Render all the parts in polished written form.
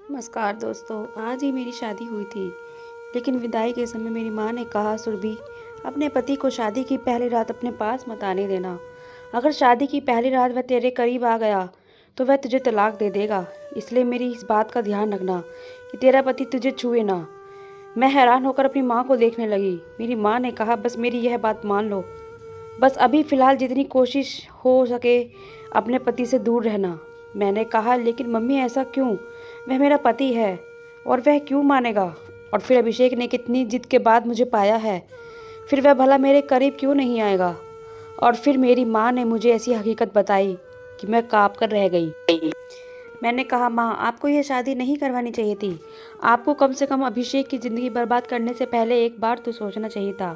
नमस्कार दोस्तों। आज ही मेरी शादी हुई थी, लेकिन विदाई के समय मेरी माँ ने कहा, सुरभि, अपने पति को शादी की पहली रात अपने पास मत आने देना। अगर शादी की पहली रात वह तेरे करीब आ गया तो वह तुझे तलाक दे देगा। इसलिए मेरी इस बात का ध्यान रखना कि तेरा पति तुझे छुए ना। मैं हैरान होकर अपनी माँ को देखने लगी। मेरी माँ ने कहा, बस मेरी यह बात मान लो। बस अभी फ़िलहाल जितनी कोशिश हो सके अपने पति से दूर रहना। मैंने कहा, लेकिन मम्मी ऐसा क्यों? वह मेरा पति है और वह क्यों मानेगा? और फिर अभिषेक ने कितनी जिद के बाद मुझे पाया है, फिर वह भला मेरे करीब क्यों नहीं आएगा? और फिर मेरी माँ ने मुझे ऐसी हकीकत बताई कि मैं काँप कर रह गई। मैंने कहा, माँ, आपको यह शादी नहीं करवानी चाहिए थी। आपको कम से कम अभिषेक की ज़िंदगी बर्बाद करने से पहले एक बार तो सोचना चाहिए था।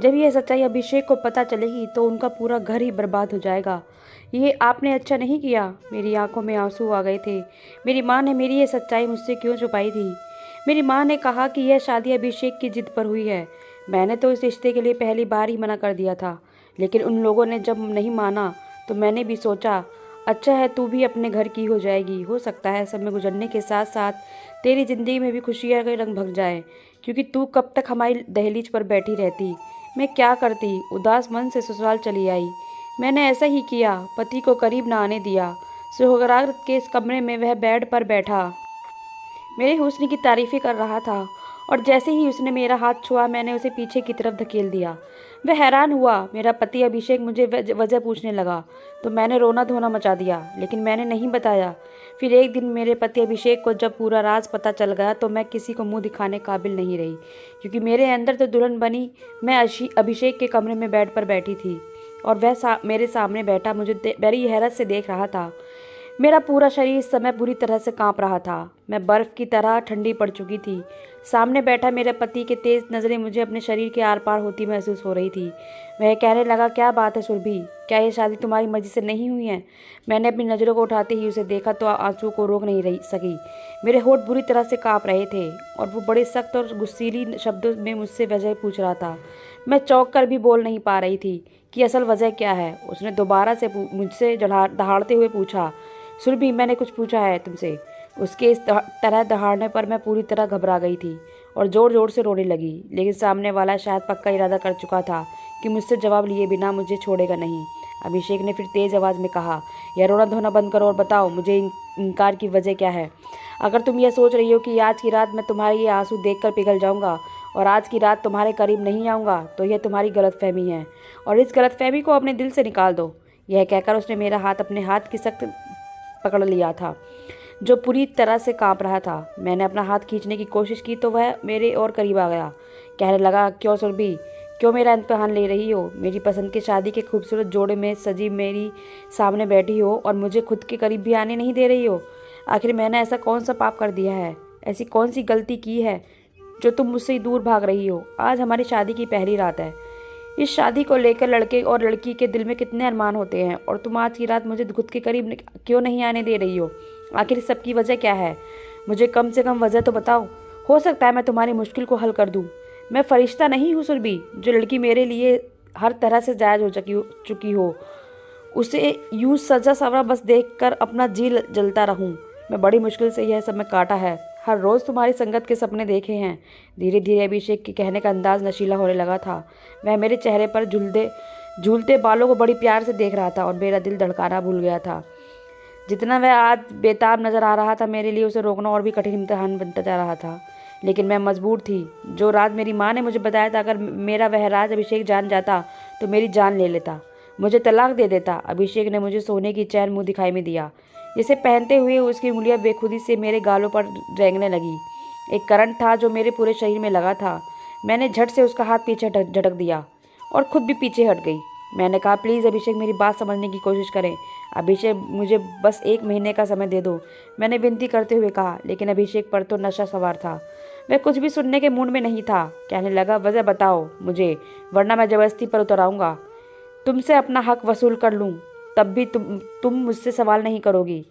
जब यह सच्चाई अभिषेक को पता चलेगी तो उनका पूरा घर ही बर्बाद हो जाएगा। ये आपने अच्छा नहीं किया। मेरी आंखों में आंसू आ गए थे। मेरी माँ ने मेरी ये सच्चाई मुझसे क्यों छुपाई थी? मेरी माँ ने कहा कि यह शादी अभिषेक की जिद पर हुई है। मैंने तो इस रिश्ते के लिए पहली बार ही मना कर दिया था, लेकिन उन लोगों ने जब नहीं माना तो मैंने भी सोचा, अच्छा है तू भी अपने घर की हो जाएगी। हो सकता है समय गुजरने के साथ साथ तेरी ज़िंदगी में भी खुशियाँ के रंग भग जाए, क्योंकि तू कब तक हमारी दहलीज पर बैठी रहती? मैं क्या करती? उदास मन से ससुराल चली आई। मैंने ऐसा ही किया, पति को करीब ना आने दिया। सुहागरात के इस कमरे में वह बेड पर बैठा मेरे हुस्न की तारीफ़ें कर रहा था, और जैसे ही उसने मेरा हाथ छुआ मैंने उसे पीछे की तरफ धकेल दिया। वह हैरान हुआ। मेरा पति अभिषेक मुझे वजह पूछने लगा तो मैंने रोना धोना मचा दिया, लेकिन मैंने नहीं बताया। फिर एक दिन मेरे पति अभिषेक को जब पूरा राज पता चल गया तो मैं किसी को मुंह दिखाने काबिल नहीं रही, क्योंकि मेरे अंदर तो दुल्हन बनी मैं अभिषेक के कमरे में बेड पर बैठी थी और वह मेरे सामने बैठा मुझे बड़ी हैरत से देख रहा था। मेरा पूरा शरीर इस समय बुरी तरह से कांप रहा था। मैं बर्फ़ की तरह ठंडी पड़ चुकी थी। सामने बैठा मेरे पति के तेज़ नज़रें मुझे अपने शरीर के आर पार होती महसूस हो रही थी। वह कहने लगा, क्या बात है सुरभि, क्या ये शादी तुम्हारी मर्जी से नहीं हुई है? मैंने अपनी नज़रों को उठाते ही उसे देखा तो आंसू को रोक नहीं रही सकी। मेरे होठ बुरी तरह से काँप रहे थे और वो बड़े सख्त और गुस्सीली शब्दों में मुझसे वजह पूछ रहा था। मैं चौंक कर भी बोल नहीं पा रही थी कि असल वजह क्या है। उसने दोबारा से मुझसे दहाड़ते हुए पूछा, सुरभि, मैंने कुछ पूछा है तुमसे? उसके इस तरह दहाड़ने पर मैं पूरी तरह घबरा गई थी और ज़ोर ज़ोर से रोने लगी, लेकिन सामने वाला शायद पक्का इरादा कर चुका था कि मुझसे जवाब लिए बिना मुझे छोड़ेगा नहीं। अभिषेक ने फिर तेज़ आवाज़ में कहा, यह रोना धोना बंद करो और बताओ मुझे इनकार की वजह क्या है। अगर तुम यह सोच रही हो कि आज की रात मैं तुम्हारे ये आंसू देखकर पिघल जाऊंगा और आज की रात तुम्हारे करीब नहीं आऊँगा तो यह तुम्हारी गलतफहमी है, और इस गलतफहमी को अपने दिल से निकाल दो। यह कहकर उसने मेरा हाथ अपने हाथ की सख्त पकड़ लिया था, जो पूरी तरह से कांप रहा था। मैंने अपना हाथ खींचने की कोशिश की तो वह मेरे और करीब आ गया। कहने लगा, क्यों सुरभि, क्यों मेरा इम्तिहान ले रही हो? मेरी पसंद की शादी के खूबसूरत जोड़े में सजी मेरी सामने बैठी हो और मुझे खुद के करीब भी आने नहीं दे रही हो। आखिर मैंने ऐसा कौन सा पाप कर दिया है, ऐसी कौन सी गलती की है जो तुम मुझसे दूर भाग रही हो? आज हमारी शादी की पहली रात है। इस शादी को लेकर लड़के और लड़की के दिल में कितने अरमान होते हैं, और तुम आज की रात मुझे खुद के करीब क्यों नहीं आने दे रही हो? आखिर इस सब की वजह क्या है? मुझे कम से कम वजह तो बताओ। हो सकता है मैं तुम्हारी मुश्किल को हल कर दूं। मैं फरिश्ता नहीं हूँ सुरभि, जो लड़की मेरे लिए हर तरह से जायज़ हो चुकी हो उसे यूं सजा सवरा बस देखकर अपना जी जलता रहूं। मैं बड़ी मुश्किल से यह समय काटा है, हर रोज़ तुम्हारी संगत के सपने देखे हैं। धीरे धीरे अभिषेक के कहने का अंदाज नशीला होने लगा था। वह मेरे चेहरे पर झूलते बालों को बड़ी प्यार से देख रहा था और मेरा दिल धड़काना भूल गया था। जितना वह आज बेताब नज़र आ रहा था, मेरे लिए उसे रोकना और भी कठिन इम्तिहान बनता जा रहा था। लेकिन मैं मजबूर थी। जो राज मेरी माँ ने मुझे बताया था, अगर मेरा वह राज अभिषेक जान जाता तो मेरी जान ले लेता, मुझे तलाक दे देता। अभिषेक ने मुझे सोने की चैन मुँह दिखाई में दिया, जिसे पहनते हुए उसकी उंगलियां बेखुदी से मेरे गालों पर रेंगने लगी। एक करंट था जो मेरे पूरे शरीर में लगा था। मैंने झट से उसका हाथ पीछे झटक दिया और खुद भी पीछे हट गई। मैंने कहा, प्लीज़ अभिषेक, मेरी बात समझने की कोशिश करें। अभिषेक, मुझे बस 1 महीने का समय दे दो, मैंने विनती करते हुए कहा। लेकिन अभिषेक पर तो नशा सवार था। वह कुछ भी सुनने के मूड में नहीं था। कहने लगा, वजह बताओ मुझे, वरना मैं जबरदस्ती पर उतर आऊँगा। तुमसे अपना हक वसूल कर लूँ तब भी तुम मुझसे सवाल नहीं करोगी।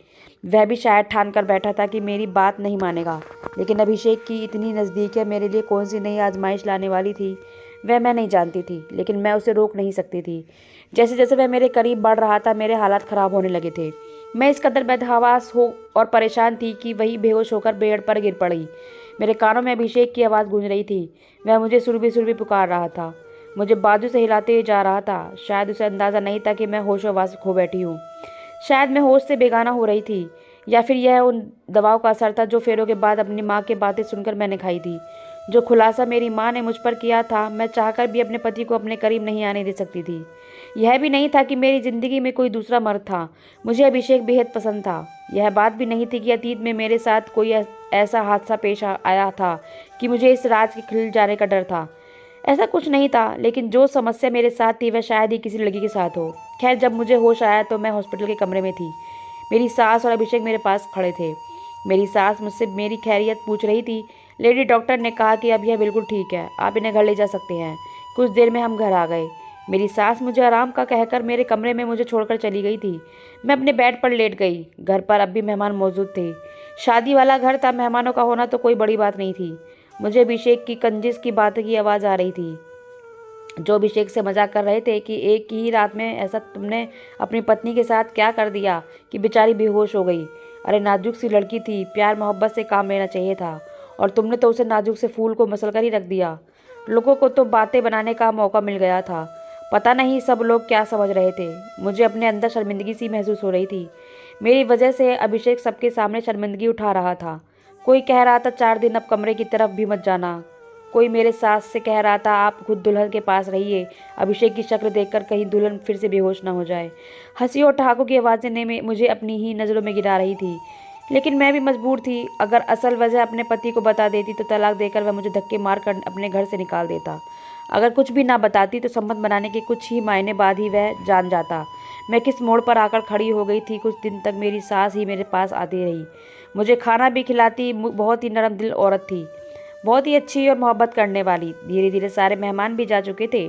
वह भी शायद ठान कर बैठा था कि मेरी बात नहीं मानेगा, लेकिन अभिषेक की इतनी नज़दीकियाँ मेरे लिए कौन सी नई आजमाइश लाने वाली थी वह मैं नहीं जानती थी, लेकिन मैं उसे रोक नहीं सकती थी। जैसे जैसे वह मेरे करीब बढ़ रहा था मेरे हालात ख़राब होने लगे थे। मैं इस कदर बेहवास हो और परेशान थी कि वही बेहोश होकर बेड पर गिर पड़ी। मेरे कानों में अभिषेक की आवाज़ गूंज रही थी। वह मुझे सुरभि सुरभि पुकार रहा था, मुझे बाजू से हिलाते हुए जा रहा था। शायद उसे अंदाज़ा नहीं था कि मैं होशो-हवास खो बैठी हूँ। शायद मैं होश से बेगाना हो रही थी, या फिर यह उन दवाओं का असर था जो फेरों के बाद अपनी माँ की बातें सुनकर मैंने खाई थी। जो खुलासा मेरी माँ ने मुझ पर किया था, मैं चाहकर भी अपने पति को अपने करीब नहीं आने दे सकती थी। यह भी नहीं था कि मेरी ज़िंदगी में कोई दूसरा मर्द था। मुझे अभिषेक बेहद पसंद था। यह बात भी नहीं थी कि अतीत में मेरे साथ कोई ऐसा हादसा पेश आया था कि मुझे इस राज के खुल जाने का डर था। ऐसा कुछ नहीं था, लेकिन जो समस्या मेरे साथ थी वह शायद ही किसी लड़की के साथ हो। खैर, जब मुझे होश आया तो मैं हॉस्पिटल के कमरे में थी। मेरी सास और अभिषेक मेरे पास खड़े थे। मेरी सास मुझसे मेरी खैरियत पूछ रही थी। लेडी डॉक्टर ने कहा कि अब यह बिल्कुल ठीक है, आप इन्हें घर ले जा सकते हैं। कुछ देर में हम घर आ गए। मेरी सास मुझे आराम का कहकर मेरे कमरे में मुझे छोड़कर चली गई थी। मैं अपने बेड पर लेट गई। घर पर अब भी मेहमान मौजूद थे। शादी वाला घर था, मेहमानों का होना तो कोई बड़ी बात नहीं थी। मुझे अभिषेक की कंजिस की बातों की आवाज़ आ रही थी, जो अभिषेक से मजाक कर रहे थे कि एक ही रात में ऐसा तुमने अपनी पत्नी के साथ क्या कर दिया कि बेचारी बेहोश हो गई। अरे नाजुक सी लड़की थी, प्यार मोहब्बत से काम लेना चाहिए था, और तुमने तो उसे नाजुक से फूल को मसल कर ही रख दिया। लोगों को तो बातें बनाने का मौका मिल गया था। पता नहीं सब लोग क्या समझ रहे थे। मुझे अपने अंदर शर्मिंदगी सी महसूस हो रही थी। मेरी वजह से अभिषेक सबके सामने शर्मिंदगी उठा रहा था। कोई कह रहा था 4 दिन अब कमरे की तरफ भी मत जाना। कोई मेरे सास से कह रहा था आप खुद दुल्हन के पास रहिए, अभिषेक की शक्ल देखकर कहीं दुल्हन फिर से बेहोश ना हो जाए। हंसी और ठहाकों की आवाज़ें ने मुझे अपनी ही नज़रों में गिरा रही थी, लेकिन मैं भी मजबूर थी। अगर असल वजह अपने पति को बता देती तो तलाक देकर वह मुझे धक्के मार कर अपने घर से निकाल देता। अगर कुछ भी ना बताती तो संबंध बनाने के कुछ ही महीने बाद ही वह जान जाता। मैं किस मोड़ पर आकर खड़ी हो गई थी। कुछ दिन तक मेरी सास ही मेरे पास आती रही, मुझे खाना भी खिलाती। बहुत ही नरम दिल औरत थी, बहुत ही अच्छी और मोहब्बत करने वाली। धीरे धीरे सारे मेहमान भी जा चुके थे।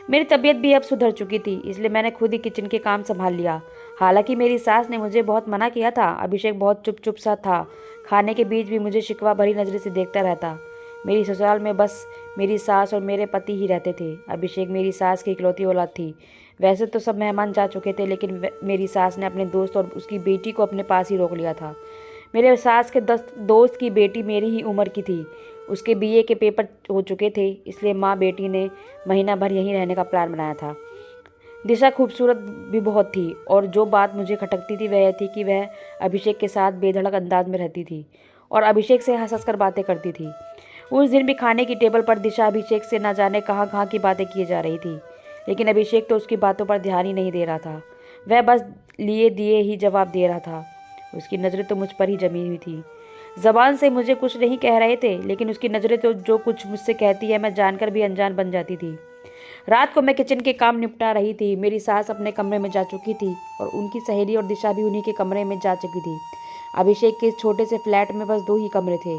मेरी तबीयत भी अब सुधर चुकी थी, इसलिए मैंने खुद ही किचन के काम संभाल लिया। हालांकि मेरी सास ने मुझे बहुत मना किया था। अभिषेक बहुत चुप चुप सा था, खाने के बीच भी मुझे शिकवा भरी नज़रों से देखता रहता। मेरी ससुराल में बस मेरी सास और मेरे पति ही रहते थे। अभिषेक मेरी सास की इकलौती औलाद थी। वैसे तो सब मेहमान जा चुके थे, लेकिन मेरी सास ने अपने दोस्त और उसकी बेटी को अपने पास ही रोक लिया था। मेरे सास के दोस्त की बेटी मेरी ही उम्र की थी। उसके बीए के पेपर हो चुके थे, इसलिए माँ बेटी ने महीना भर यहीं रहने का प्लान बनाया था। दिशा खूबसूरत भी बहुत थी, और जो बात मुझे खटकती थी वह यह थी कि वह अभिषेक के साथ बेधड़क अंदाज में रहती थी और अभिषेक से हंस हंस कर बातें करती थी। उस दिन भी खाने की टेबल पर दिशा अभिषेक से न जाने कहाँ कहाँ की बातें किए जा रही थी, लेकिन अभिषेक तो उसकी बातों पर ध्यान ही नहीं दे रहा था। वह बस लिए दिए ही जवाब दे रहा था। उसकी नज़रें तो मुझ पर ही जमी हुई थी। ज़बान से मुझे कुछ नहीं कह रहे थे, लेकिन उसकी नज़रें तो जो कुछ मुझसे कहती है मैं जानकर भी अनजान बन जाती थी। रात को मैं किचन के काम निपटा रही थी। मेरी सास अपने कमरे में जा चुकी थी और उनकी सहेली और दिशा भी उन्हीं के कमरे में जा चुकी थी। अभिषेक के इस छोटे से फ्लैट में बस 2 ही कमरे थे,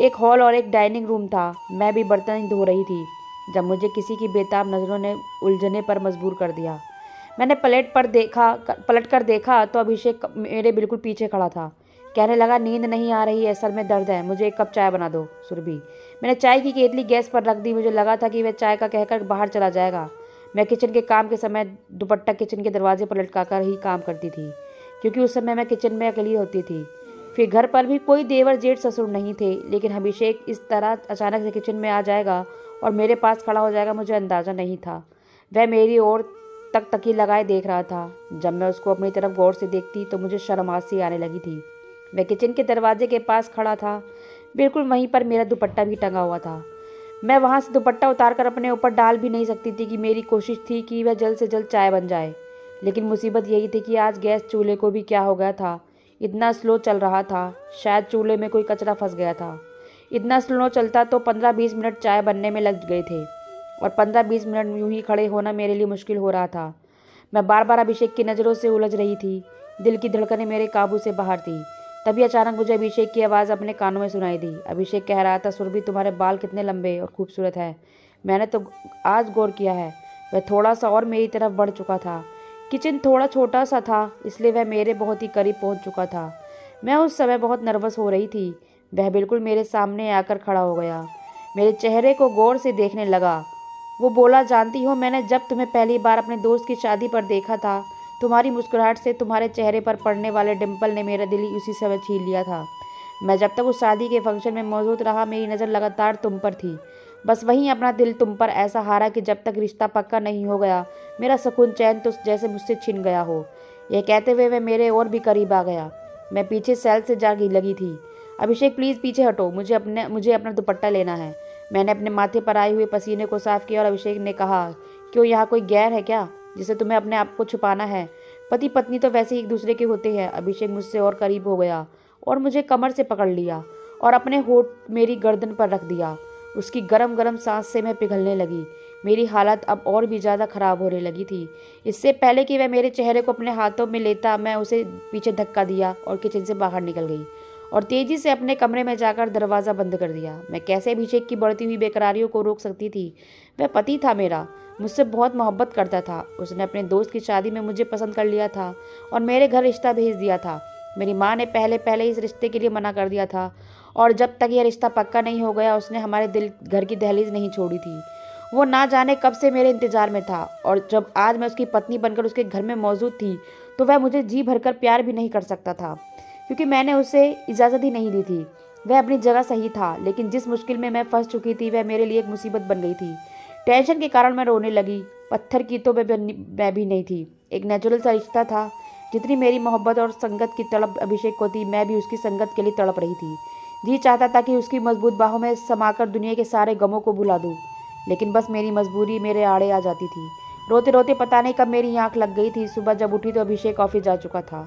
एक हॉल और एक डाइनिंग रूम था। मैं भी बर्तन धो रही थी जब मुझे किसी की बेताब नज़रों ने उलझने पर मजबूर कर दिया। मैंने पलट कर देखा तो अभिषेक मेरे बिल्कुल पीछे खड़ा था। कहने लगा, नींद नहीं आ रही है, सर में दर्द है, मुझे 1 कप चाय बना दो सुरभि। मैंने चाय की केतली गैस पर रख दी। मुझे लगा था कि वह चाय का कहकर बाहर चला जाएगा। मैं किचन के काम के समय दुपट्टा किचन के दरवाजे पर लटकाकर ही काम करती थी, क्योंकि उस समय मैं किचन में अकेली होती थी। फिर घर पर भी कोई देवर जेठ ससुर नहीं थे, लेकिन अभिषेक इस तरह अचानक से किचन में आ जाएगा और मेरे पास खड़ा हो जाएगा, मुझे अंदाज़ा नहीं था। वह मेरी ओर तकी लगाए देख रहा था। जब मैं उसको अपनी तरफ गौर से देखती तो मुझे शर्मासी आने लगी थी। वह किचन के दरवाजे के पास खड़ा था, बिल्कुल वहीं पर मेरा दुपट्टा भी टंगा हुआ था। मैं वहाँ से दुपट्टा उतारकर अपने ऊपर डाल भी नहीं सकती थी कि मेरी कोशिश थी कि वह जल्द से जल्द चाय बन जाए। लेकिन मुसीबत यही थी कि आज गैस चूल्हे को भी क्या हो गया था, इतना स्लो चल रहा था। शायद चूल्हे में कोई कचरा फंस गया था। इतना स्लो चलता तो 15-20 मिनट चाय बनने में लग गए थे, और 15-20 मिनट यूं ही खड़े होना मेरे लिए मुश्किल हो रहा था। मैं बार बार अभिषेक की नज़रों से उलझ रही थी। दिल की धड़कनें मेरे काबू से बाहर थी। तभी अचानक मुझे अभिषेक की आवाज़ अपने कानों में सुनाई दी। अभिषेक कह रहा था, सुरभि तुम्हारे बाल कितने लंबे और खूबसूरत हैं, मैंने तो आज गौर किया है। वह थोड़ा सा और मेरी तरफ बढ़ चुका था। किचन थोड़ा छोटा सा था, इसलिए वह मेरे बहुत ही करीब पहुंच चुका था। मैं उस समय बहुत नर्वस हो रही थी। वह बिल्कुल मेरे सामने आकर खड़ा हो गया, मेरे चेहरे को गौर से देखने लगा। वो बोला, जानती हो, मैंने जब तुम्हें पहली बार अपने दोस्त की शादी पर देखा था तुम्हारी मुस्कुराहट से तुम्हारे चेहरे पर पड़ने वाले डिम्पल ने मेरा दिल ही उसी समय छीन लिया था। मैं जब तक उस शादी के फंक्शन में मौजूद रहा, मेरी नज़र लगातार तुम पर थी। बस वहीं अपना दिल तुम पर ऐसा हारा कि जब तक रिश्ता पक्का नहीं हो गया, मेरा सुकून चैन तो जैसे मुझसे छिन गया हो। यह कहते हुए वह मेरे और भी करीब आ गया। मैं पीछे सेल से जागी लगी थी। अभिषेक प्लीज़ पीछे हटो, मुझे अपना दुपट्टा लेना है। मैंने अपने माथे पर आए हुए पसीने को साफ किया और अभिषेक ने कहा, क्यों, यहाँ कोई गैर है क्या जिसे तुम्हें अपने आप को छुपाना है? पति पत्नी तो वैसे ही एक दूसरे के होते हैं। अभिषेक मुझसे और करीब हो गया और मुझे कमर से पकड़ लिया और अपने होठ मेरी गर्दन पर रख दिया। उसकी गरम गरम सांस से मैं पिघलने लगी। मेरी हालत अब और भी ज़्यादा ख़राब होने लगी थी। इससे पहले कि वह मेरे चेहरे को अपने हाथों में लेता, मैं उसे पीछे धक्का दिया और किचन से बाहर निकल गई और तेज़ी से अपने कमरे में जाकर दरवाज़ा बंद कर दिया। मैं कैसे अभिषेक की बढ़ती हुई बेकरारियों को रोक सकती थी? वह पति था मेरा, मुझसे बहुत मोहब्बत करता था। उसने अपने दोस्त की शादी में मुझे पसंद कर लिया था और मेरे घर रिश्ता भेज दिया था। मेरी माँ ने पहले इस रिश्ते के लिए मना कर दिया था और जब तक यह रिश्ता पक्का नहीं हो गया, उसने हमारे दिल घर की दहलीज नहीं छोड़ी थी। वो ना जाने कब से मेरे इंतज़ार में था और जब आज मैं उसकी पत्नी बनकर उसके घर में मौजूद थी, तो वह मुझे जी भरकर प्यार भी नहीं कर सकता था, क्योंकि मैंने उसे इजाज़त ही नहीं दी थी। वह अपनी जगह सही था, लेकिन जिस मुश्किल में मैं फंस चुकी थी, वह मेरे लिए एक मुसीबत बन गई थी। टेंशन के कारण मैं रोने लगी। पत्थर की तो मैं भी नहीं थी। एक नेचुरल सा रिश्ता था। जितनी मेरी मोहब्बत और संगत की तड़प अभिषेक को थी, मैं भी उसकी संगत के लिए तड़प रही थी। जी चाहता था कि उसकी मजबूत बाहों में समाकर दुनिया के सारे गमों को भुला दूं, लेकिन बस मेरी मजबूरी मेरे आड़े आ जाती थी। रोते रोते पता नहीं कब मेरी आंख लग गई थी। सुबह जब उठी तो अभिषेक ऑफिस जा चुका था।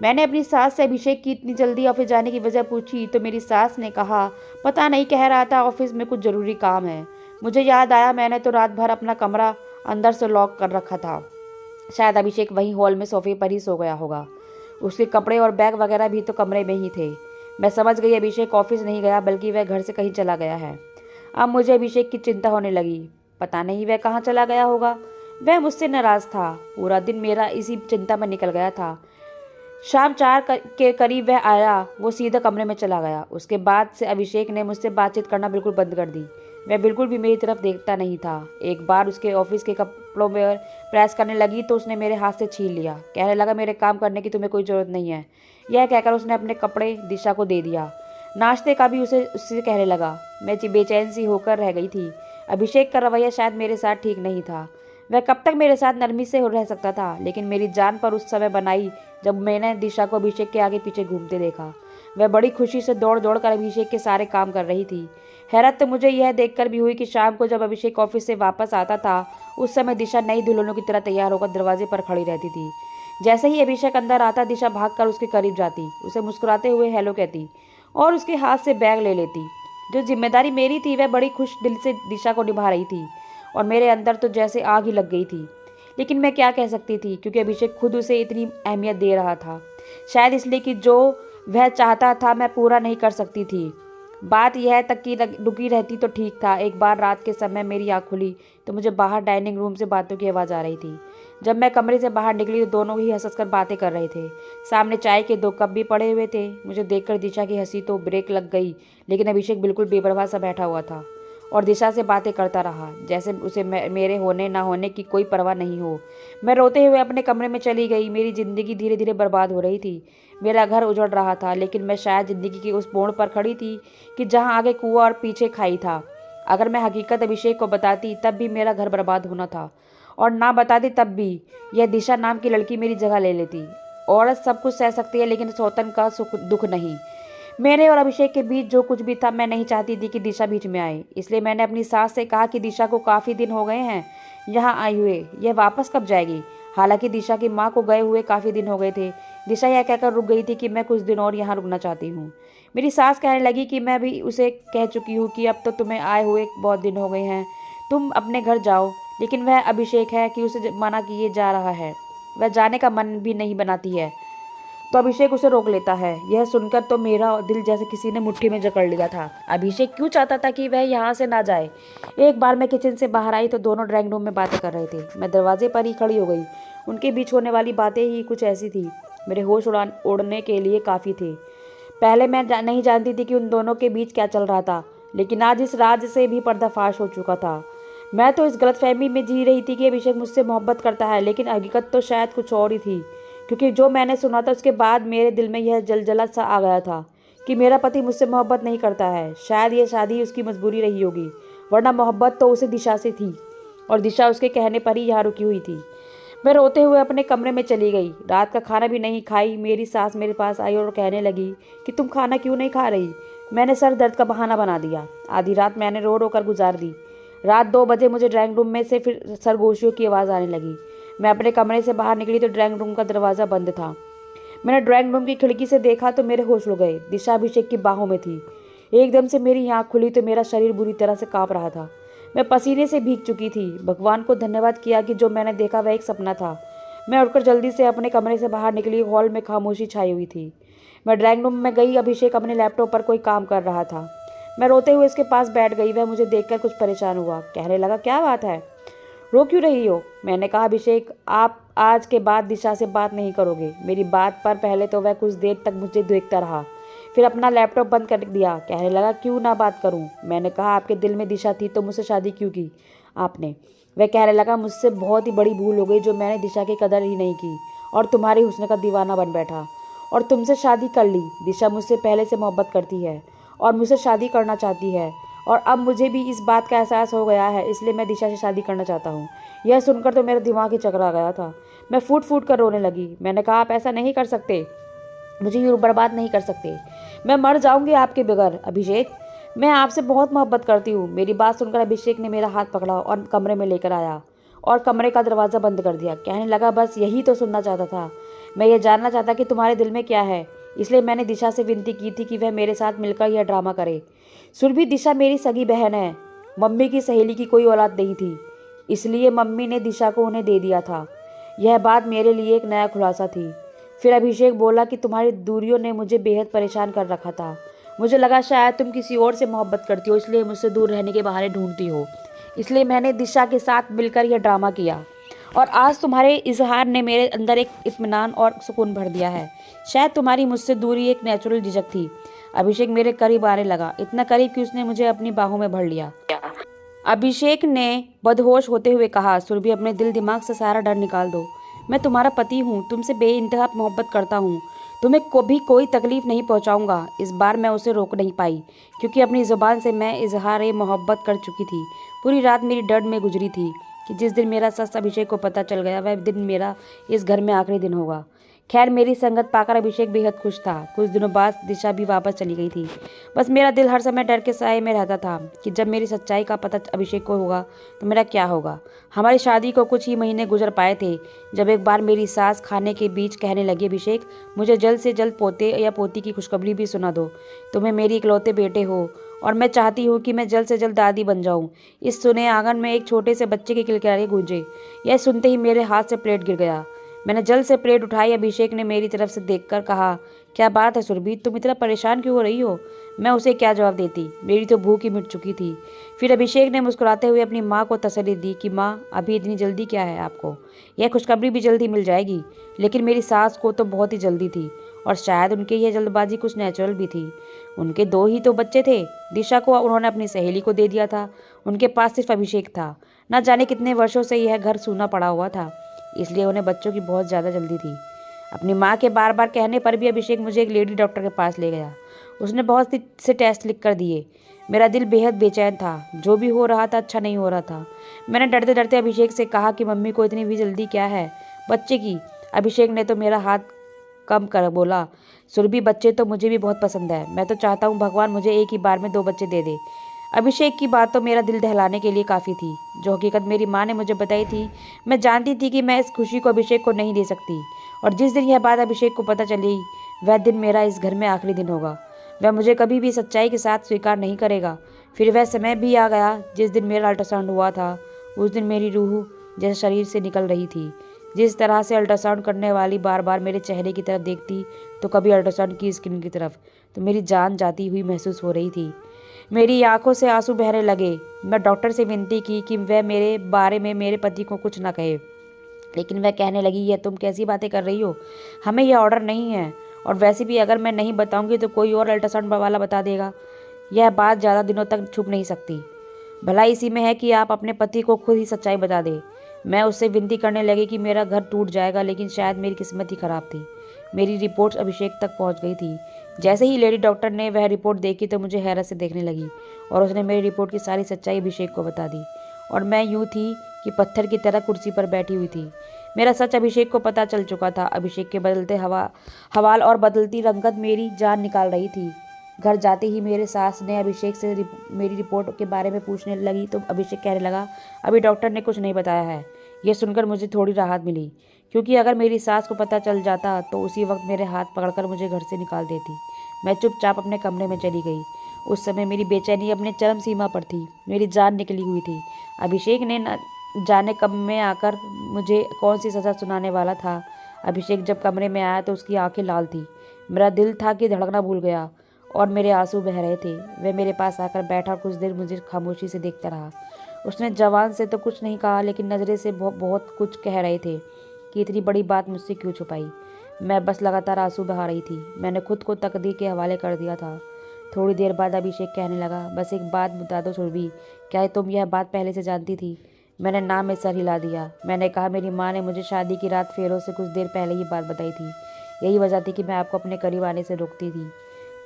मैंने अपनी सास से अभिषेक की इतनी जल्दी ऑफिस जाने की वजह पूछी तो मेरी सास ने कहा, पता नहीं, कह रहा था ऑफिस में कुछ ज़रूरी काम है। मुझे याद आया, मैंने तो रात भर अपना कमरा अंदर से लॉक कर रखा था। शायद अभिषेक वहीं हॉल में सोफे पर ही सो गया होगा। उसके कपड़े और बैग वगैरह भी तो कमरे में ही थे। मैं समझ गई अभिषेक ऑफिस नहीं गया, बल्कि वह घर से कहीं चला गया है। अब मुझे अभिषेक की चिंता होने लगी। पता नहीं वह कहाँ चला गया होगा। वह मुझसे नाराज़ था। पूरा दिन मेरा इसी चिंता में निकल गया था। शाम 4 के करीब वह आया। वो सीधा कमरे में चला गया। उसके बाद से अभिषेक ने मुझसे बातचीत करना बिल्कुल बंद कर दी। वह बिल्कुल भी मेरी तरफ देखता नहीं था। एक बार उसके ऑफिस के कपड़ों में प्रेस करने लगी तो उसने मेरे हाथ से छीन लिया। कहने लगा, मेरे काम करने की तुम्हें कोई ज़रूरत नहीं है। यह कहकर उसने अपने कपड़े दिशा को दे दिया। नाश्ते का भी उससे कहने लगा। मैं बेचैन सी होकर रह गई थी। अभिषेक का रवैया शायद मेरे साथ ठीक नहीं था। वह कब तक मेरे साथ नरमी से रह सकता था, लेकिन मेरी जान पर उस समय बनाई जब मैंने दिशा को अभिषेक के आगे पीछे घूमते देखा। वह बड़ी खुशी से दौड़ दौड़ कर अभिषेक के सारे काम कर रही थी। हैरत तो मुझे यह देखकर भी हुई कि शाम को जब अभिषेक ऑफिस से वापस आता था, उस समय दिशा नई दुल्हनों की तरह तैयार होकर दरवाजे पर खड़ी रहती थी। जैसे ही अभिषेक अंदर आता, दिशा भागकर उसके करीब जाती, उसे मुस्कुराते हुए हेलो कहती और उसके हाथ से बैग ले लेती। जो जिम्मेदारी मेरी थी, वह बड़ी खुश दिल से दिशा को निभा रही थी और मेरे अंदर तो जैसे आग ही लग गई थी। लेकिन मैं क्या कह सकती थी, क्योंकि अभिषेक खुद उसे इतनी अहमियत दे रहा था। शायद इसलिए कि जो वह चाहता था मैं पूरा नहीं कर सकती थी। बात यह तक कि रुकी रहती तो ठीक था। एक बार रात के समय मेरी आँख खुली तो मुझे बाहर डाइनिंग रूम से बातों की आवाज़ आ रही थी। जब मैं कमरे से बाहर निकली तो दोनों ही हंस कर बातें कर रहे थे। सामने चाय के 2 कप भी पड़े हुए थे। मुझे देखकर दिशा की हंसी तो ब्रेक लग गई, लेकिन अभिषेक बिल्कुल बेपरवाह सा बैठा हुआ था और दिशा से बातें करता रहा, जैसे उसे मेरे होने ना होने की कोई परवाह नहीं हो। मैं रोते हुए अपने कमरे में चली गई। मेरी ज़िंदगी धीरे धीरे बर्बाद हो रही थी। मेरा घर उजड़ रहा था, लेकिन मैं शायद ज़िंदगी के उस मोड़ पर खड़ी थी कि जहाँ आगे कुआं और पीछे खाई था। अगर मैं हकीकत अभिषेक को बताती तब भी मेरा घर बर्बाद होना था, और ना बताती तब भी यह दिशा नाम की लड़की मेरी जगह ले लेती। औरत सब कुछ सह सकती है, लेकिन सौतन का सुख दुख नहीं। मेरे और अभिषेक के बीच जो कुछ भी था, मैं नहीं चाहती थी कि दिशा बीच में आए। इसलिए मैंने अपनी सास से कहा कि दिशा को काफ़ी दिन हो गए हैं यहाँ आए हुए, यह वापस कब जाएगी। हालांकि दिशा की माँ को गए हुए काफ़ी दिन हो गए थे। दिशा यह कहकर रुक गई थी कि मैं कुछ दिन और यहाँ रुकना चाहती हूँ। मेरी सास कहने लगी कि मैं भी उसे कह चुकी हूँ कि अब तो तुम्हें आए हुए बहुत दिन हो गए हैं, तुम अपने घर जाओ। लेकिन वह अभिषेक है कि उसे मना किए जा रहा है। वह जाने का मन भी नहीं बनाती है तो अभिषेक उसे रोक लेता है। यह सुनकर तो मेरा दिल जैसे किसी ने मुट्ठी में जकड़ लिया था। अभिषेक क्यों चाहता था कि वह यहाँ से ना जाए। एक बार मैं किचन से बाहर आई तो दोनों ड्राइंग रूम में बातें कर रहे थे। मैं दरवाजे पर ही खड़ी हो गई। उनके बीच होने वाली बातें ही कुछ ऐसी थी, मेरे होश उड़ने के लिए काफ़ी थे। पहले मैं नहीं जानती थी कि उन दोनों के बीच क्या चल रहा था, लेकिन आज इस राज से भी पर्दाफाश हो चुका था। मैं तो इस गलतफहमी में जी रही थी कि अभिषेक मुझसे मोहब्बत करता है, लेकिन हकीकत तो शायद कुछ और ही थी। क्योंकि जो मैंने सुना था उसके बाद मेरे दिल में यह जलजला सा आ गया था कि मेरा पति मुझसे मोहब्बत नहीं करता है। शायद यह शादी उसकी मजबूरी रही होगी, वरना मोहब्बत तो उसे दिशा से थी और दिशा उसके कहने पर ही यहाँ रुकी हुई थी। मैं रोते हुए अपने कमरे में चली गई। रात का खाना भी नहीं खाई। मेरी सास मेरे पास आई और कहने लगी कि तुम खाना क्यों नहीं खा रही। मैंने सर दर्द का बहाना बना दिया। आधी रात मैंने रो रो कर गुजार दी। रात 2 बजे मुझे ड्राइंग रूम में से फिर सरगोशियों की आवाज़ आने लगी। मैं अपने कमरे से बाहर निकली तो ड्राइंग रूम का दरवाज़ा बंद था। मैंने ड्राइंग रूम की खिड़की से देखा तो मेरे होश उड़ गए। दिशा अभिषेक की बाहों में थी। एकदम से मेरी आँख खुली तो मेरा शरीर बुरी तरह से काँप रहा था। मैं पसीने से भीग चुकी थी। भगवान को धन्यवाद किया कि जो मैंने देखा वह एक सपना था। मैं उठकर जल्दी से अपने कमरे से बाहर निकली। हॉल में खामोशी छाई हुई थी। मैं ड्राइंग रूम में गई। अभिषेक अपने लैपटॉप पर कोई काम कर रहा था। मैं रोते हुए उसके पास बैठ गई। वह मुझे देखकर कुछ परेशान हुआ। कहने लगा, क्या बात है, रो क्यों रही हो। मैंने कहा, अभिषेक आप आज के बाद दिशा से बात नहीं करोगे। मेरी बात पर पहले तो वह कुछ देर तक मुझे देखता रहा, फिर अपना लैपटॉप बंद कर दिया। कहने लगा, क्यों ना बात करूं। मैंने कहा, आपके दिल में दिशा थी तो मुझसे शादी क्यों की आपने। वह कहने लगा, मुझसे बहुत ही बड़ी भूल हो गई जो मैंने दिशा की कदर ही नहीं की और तुम्हारे हुस्न का दीवाना बन बैठा और तुमसे शादी कर ली। दिशा मुझसे पहले से मोहब्बत करती है और मुझसे शादी करना चाहती है और अब मुझे भी इस बात का एहसास हो गया है, इसलिए मैं दिशा से शादी करना चाहता हूँ। यह सुनकर तो मेरा दिमाग ही चकरा गया था। मैं फूट फूट कर रोने लगी। मैंने कहा, आप ऐसा नहीं कर सकते, मुझे यूँ बर्बाद नहीं कर सकते। मैं मर जाऊंगी आपके बगैर। अभिषेक, मैं आपसे बहुत मोहब्बत करती हूँ। मेरी बात सुनकर अभिषेक ने मेरा हाथ पकड़ा और कमरे में लेकर आया और कमरे का दरवाज़ा बंद कर दिया। कहने लगा, बस यही तो सुनना चाहता था। मैं ये जानना चाहता कि तुम्हारे दिल में क्या है, इसलिए मैंने दिशा से विनती की थी कि वह मेरे साथ मिलकर यह ड्रामा करे। सुरभि, दिशा मेरी सगी बहन है। मम्मी की सहेली की कोई औलाद नहीं थी, इसलिए मम्मी ने दिशा को उन्हें दे दिया था। यह बात मेरे लिए एक नया खुलासा थी। फिर अभिषेक बोला कि तुम्हारी दूरियों ने मुझे बेहद परेशान कर रखा था। मुझे लगा शायद तुम किसी और से मोहब्बत करती हो, इसलिए मुझसे दूर रहने के बहाने ढूंढती हो। इसलिए मैंने दिशा के साथ मिलकर यह ड्रामा किया और आज तुम्हारे इजहार ने मेरे अंदर एक इत्मीनान और सुकून भर दिया है। शायद तुम्हारी मुझसे दूरी एक नेचुरल झिझक थी। अभिषेक मेरे करीब आने लगा, इतना करीब कि उसने मुझे अपनी बाहों में भर लिया। अभिषेक ने बदहोश होते हुए कहा, सुरभि, अपने दिल दिमाग से सारा डर निकाल दो। मैं तुम्हारा पति हूँ, तुमसे बेइंतहा मोहब्बत करता हूँ, तुम्हें कभी कोई तकलीफ नहीं पहुँचाऊँगा। इस बार मैं उसे रोक नहीं पाई क्योंकि अपनी ज़ुबान से मैं इजहार मोहब्बत कर चुकी थी। पूरी रात मेरी डर में गुजरी थी कि जिस दिन मेरा सच अभिषेक को पता चल गया वह दिन मेरा इस घर में आखिरी दिन होगा। खैर, मेरी संगत पाकर अभिषेक बेहद खुश था। कुछ दिनों बाद दिशा भी वापस चली गई थी। बस मेरा दिल हर समय डर के साए में रहता था कि जब मेरी सच्चाई का पता अभिषेक को होगा तो मेरा क्या होगा। हमारी शादी को कुछ ही महीने गुजर पाए थे जब एक बार मेरी सास खाने के बीच कहने लगी, अभिषेक, मुझे जल्द से जल्द पोते या पोती की खुशखबरी भी सुना दो। तुम्हें मेरी इकलौते बेटे हो और मैं चाहती हूँ कि मैं जल्द से जल्द दादी बन जाऊँ। इस सुने आंगन में एक छोटे से बच्चे की किलकारियाँ गूंजे। यह सुनते ही मेरे हाथ से प्लेट गिर गया। मैंने जल्द से प्लेट उठाई। अभिषेक ने मेरी तरफ से देखकर कहा, क्या बात है सुरभि, तुम इतना परेशान क्यों हो रही हो। मैं उसे क्या जवाब देती, मेरी तो भूख ही मिट चुकी थी। फिर अभिषेक ने मुस्कुराते हुए अपनी माँ को तसल्ली दी कि माँ, अभी इतनी जल्दी क्या है आपको, यह खुशखबरी भी जल्दी मिल जाएगी। लेकिन मेरी सास को तो बहुत ही जल्दी थी और शायद उनकी यह जल्दबाजी कुछ नेचुरल भी थी। उनके 2 ही तो बच्चे थे। दिशा को उन्होंने अपनी सहेली को दे दिया था। उनके पास सिर्फ अभिषेक था। न जाने कितने वर्षों से यह घर सूना पड़ा हुआ था, इसलिए उन्हें बच्चों की बहुत ज़्यादा जल्दी थी। अपनी माँ के बार बार कहने पर भी अभिषेक मुझे एक लेडी डॉक्टर के पास ले गया। उसने बहुत से टेस्ट लिख कर दिए। मेरा दिल बेहद बेचैन था। जो भी हो रहा था अच्छा नहीं हो रहा था। मैंने डरते डरते अभिषेक से कहा कि मम्मी को इतनी भी जल्दी क्या है बच्चे की। अभिषेक ने तो मेरा हाथ कम कर बोला, सुरभि, बच्चे तो मुझे भी बहुत पसंद है। मैं तो चाहता हूँ भगवान मुझे एक ही बार में 2 बच्चे दे दे। अभिषेक की बात तो मेरा दिल दहलाने के लिए काफ़ी थी। जो हकीकत मेरी माँ ने मुझे बताई थी, मैं जानती थी कि मैं इस खुशी को अभिषेक को नहीं दे सकती। और जिस दिन यह बात अभिषेक को पता चली वह दिन मेरा इस घर में आखिरी दिन होगा। वह मुझे कभी भी सच्चाई के साथ स्वीकार नहीं करेगा। फिर वह समय भी आ गया जिस दिन मेरा अल्ट्रासाउंड हुआ था। उस दिन मेरी रूह जैसे शरीर से निकल रही थी। जिस तरह से अल्ट्रासाउंड करने वाली बार बार मेरे चेहरे की तरफ देखती तो कभी अल्ट्रासाउंड की स्क्रीन की तरफ, तो मेरी जान जाती हुई महसूस हो रही थी। मेरी आंखों से आंसू बहने लगे। मैं डॉक्टर से विनती की कि वह मेरे बारे में मेरे पति को कुछ ना कहे, लेकिन वह कहने लगी, यह तुम कैसी बातें कर रही हो, हमें यह ऑर्डर नहीं है और वैसे भी अगर मैं नहीं बताऊंगी तो कोई और अल्ट्रासाउंड वाला बता देगा। यह बात ज़्यादा दिनों तक छुप नहीं सकती। भला इसी में है कि आप अपने पति को खुद ही सच्चाई बता दें। मैं उससे विनती करने लगी कि मेरा घर टूट जाएगा, लेकिन शायद मेरी किस्मत ही खराब थी। मेरी रिपोर्ट अभिषेक तक पहुंच गई थी। जैसे ही लेडी डॉक्टर ने वह रिपोर्ट देखी तो मुझे हैरत से देखने लगी और उसने मेरी रिपोर्ट की सारी सच्चाई अभिषेक को बता दी। और मैं यूं थी कि पत्थर की तरह कुर्सी पर बैठी हुई थी। मेरा सच अभिषेक को पता चल चुका था। अभिषेक के बदलते हवाल और बदलती रंगत मेरी जान निकाल रही थी। घर जाते ही मेरे सास ने अभिषेक से मेरी रिपोर्ट के बारे में पूछने लगी तो अभिषेक कहने लगा, अभी डॉक्टर ने कुछ नहीं बताया है। यह सुनकर मुझे थोड़ी राहत मिली, क्योंकि अगर मेरी सास को पता चल जाता तो उसी वक्त मेरे हाथ पकड़कर मुझे घर से निकाल देती। मैं चुपचाप अपने कमरे में चली गई। उस समय मेरी बेचैनी अपने चरम सीमा पर थी। मेरी जान निकली हुई थी। अभिषेक ने न जाने कब में आकर मुझे कौन सी सज़ा सुनाने वाला था। अभिषेक जब कमरे में आया तो उसकी आंखें लाल थी। मेरा दिल था कि धड़कना भूल गया और मेरे आंसू बह रहे थे। वह मेरे पास आकर बैठा और कुछ देर मुझे खामोशी से देखता रहा। उसने जवान से तो कुछ नहीं कहा, लेकिन नज़रें से बहुत कुछ कह रहे थे कि इतनी बड़ी बात मुझसे क्यों छुपाई। मैं बस लगातार आंसू बहा रही थी। मैंने खुद को तकदीर के हवाले कर दिया था। थोड़ी देर बाद अभिषेक कहने लगा, बस एक बात बता दो सुरभि, क्या तुम यह बात पहले से जानती थी? मैंने नाम में सर हिला दिया। मैंने कहा, मेरी माँ ने मुझे शादी की रात फेरों से कुछ देर पहले ही बात बताई थी। यही वजह थी कि मैं आपको अपने करीब आने से रोकती थी,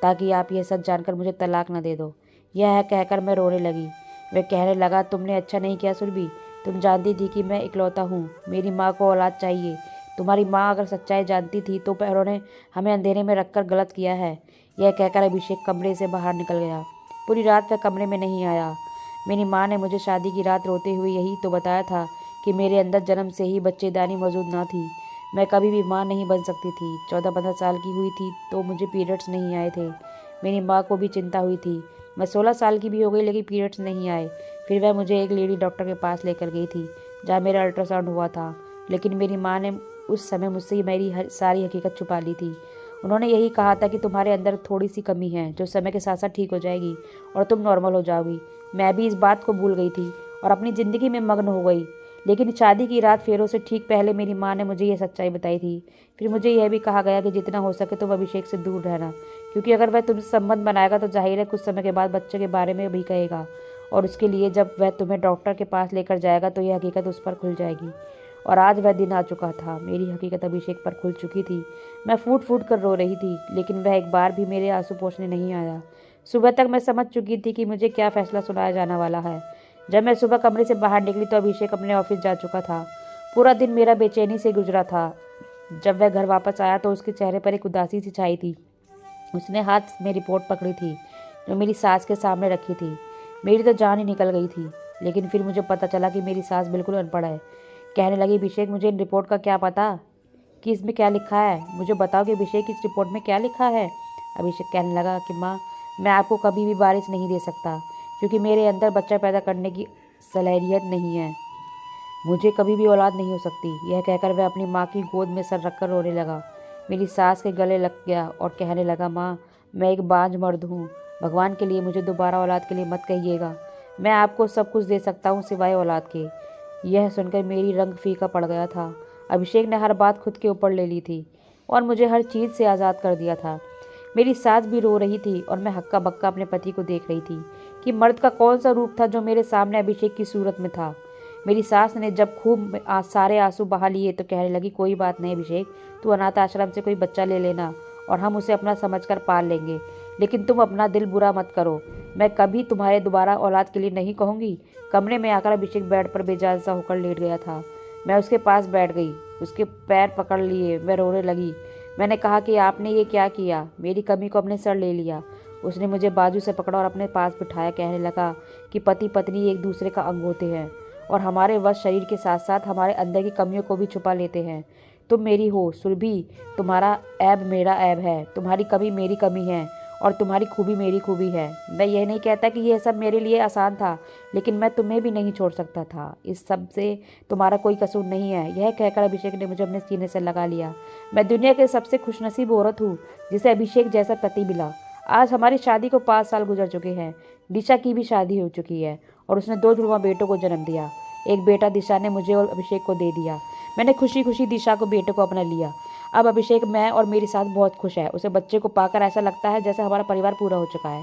ताकि आप यह सच जानकर मुझे तलाक न दे दो। यह कहकर मैं रोने लगी। वह कहने लगा, तुमने अच्छा नहीं किया सुरभि। तुम जानती थी कि मैं इकलौता हूँ। मेरी माँ को औलाद चाहिए। तुम्हारी माँ अगर सच्चाई जानती थी तो उन्होंने हमें अंधेरे में रखकर गलत किया है। यह कहकर अभिषेक कमरे से बाहर निकल गया। पूरी रात वह कमरे में नहीं आया। मेरी माँ ने मुझे शादी की रात रोते हुए यही तो बताया था कि मेरे अंदर जन्म से ही बच्चेदानी मौजूद ना थी। मैं कभी भी माँ नहीं बन सकती थी। 14-15 साल की हुई थी तो मुझे पीरियड्स नहीं आए थे। मेरी माँ को भी चिंता हुई थी। मैं 16 साल की भी हो गई, लेकिन पीरियड्स नहीं आए। फिर वह मुझे एक लेडी डॉक्टर के पास लेकर गई थी, जहाँ मेरा अल्ट्रासाउंड हुआ था। लेकिन मेरी माँ ने उस समय मुझसे मेरी सारी हकीकत छुपा ली थी। उन्होंने यही कहा था कि तुम्हारे अंदर थोड़ी सी कमी है, जो समय के साथ साथ ठीक हो जाएगी और तुम नॉर्मल हो जाओगी। मैं भी इस बात को भूल गई थी और अपनी ज़िंदगी में मग्न हो गई। लेकिन शादी की रात फेरों से ठीक पहले मेरी माँ ने मुझे ये सच्चाई बताई थी। फिर मुझे यह भी कहा गया कि जितना हो सके तुम अभिषेक से दूर रहना, क्योंकि अगर वह तुमसे संबंध बनाएगा तो जाहिर है कुछ समय के बाद बच्चे के बारे में भी कहेगा, और उसके लिए जब वह तुम्हें डॉक्टर के पास लेकर जाएगा तो यह हकीकत उस पर खुल जाएगी। और आज वह दिन आ चुका था। मेरी हकीकत अभिषेक पर खुल चुकी थी। मैं फूट फूट कर रो रही थी, लेकिन वह एक बार भी मेरे आंसू पोंछने नहीं आया। सुबह तक मैं समझ चुकी थी कि मुझे क्या फैसला सुनाया जाने वाला है। जब मैं सुबह कमरे से बाहर निकली तो अभिषेक अपने ऑफिस जा चुका था। पूरा दिन मेरा बेचैनी से गुजरा था। जब वह घर वापस आया तो उसके चेहरे पर एक उदासी सी छाई थी। उसने हाथ में रिपोर्ट पकड़ी थी जो मेरी सास के सामने रखी थी। मेरी तो जान ही निकल गई थी। लेकिन फिर मुझे पता चला कि मेरी सास बिल्कुल अनपढ़ है। कहने लगी, अभिषेक मुझे इन रिपोर्ट का क्या पता कि इसमें क्या लिखा है। मुझे बताओ कि अभिषेक इस रिपोर्ट में क्या लिखा है। अभिषेक कहने लगा कि माँ, मैं आपको कभी भी वारिस नहीं दे सकता, क्योंकि मेरे अंदर बच्चा पैदा करने की सलाहियत नहीं है। मुझे कभी भी औलाद नहीं हो सकती। यह कहकर वह अपनी माँ की गोद में सर रखकर रोने लगा। मेरी सास के गले लग गया और कहने लगा, माँ, मैं एक बांझ मर्द हूँ। भगवान के लिए मुझे दोबारा औलाद के लिए मत कहिएगा। मैं आपको सब कुछ दे सकता हूँ सिवाय औलाद के। यह सुनकर मेरी रंग फीका पड़ गया था। अभिषेक ने हर बात खुद के ऊपर ले ली थी और मुझे हर चीज़ से आज़ाद कर दिया था। मेरी सास भी रो रही थी और मैं हक्का बक्का अपने पति को देख रही थी कि मर्द का कौन सा रूप था जो मेरे सामने अभिषेक की सूरत में था। मेरी सास ने जब खूब सारे आंसू बहा लिए तो कहने लगी, कोई बात नहीं अभिषेक, तू अनाथ आश्रम से कोई बच्चा ले लेना और हम उसे अपना समझकर पाल लेंगे। लेकिन तुम अपना दिल बुरा मत करो। मैं कभी तुम्हारे दोबारा औलाद के लिए नहीं कहूँगी। कमरे में आकर अभिषेक बेड पर बेजान सा होकर लेट गया था। मैं उसके पास बैठ गई, उसके पैर पकड़ लिए। मैं रोने लगी। मैंने कहा कि आपने ये क्या किया, मेरी कमी को अपने सर ले लिया। उसने मुझे बाजू से पकड़ा और अपने पास बिठाया। कहने लगा कि पति पत्नी एक दूसरे का अंग होते हैं और हमारे वश शरीर के साथ साथ हमारे अंदर की कमियों को भी छुपा लेते हैं। तुम मेरी हो सुरभि, तुम्हारा ऐब मेरा ऐब है, तुम्हारी कमी मेरी कमी है और तुम्हारी खूबी मेरी खूबी है। मैं यह नहीं कहता कि यह सब मेरे लिए आसान था, लेकिन मैं तुम्हें भी नहीं छोड़ सकता था। इस सब से तुम्हारा कोई कसूर नहीं है। यह कहकर अभिषेक ने मुझे अपने सीने से लगा लिया। मैं दुनिया के सबसे खुशनसीब औरत हूँ जिसे अभिषेक जैसा पति मिला। आज हमारी शादी को 5 साल गुजर चुके हैं। दिशा की भी शादी हो चुकी है और उसने 2 जुड़वा बेटों को जन्म दिया। एक बेटा दिशा ने मुझे और अभिषेक को दे दिया। मैंने खुशी खुशी दिशा को बेटे को अपना लिया। अब अभिषेक, मैं और मेरी साथ बहुत खुश है। उसे बच्चे को पाकर ऐसा लगता है जैसे हमारा परिवार पूरा हो चुका है।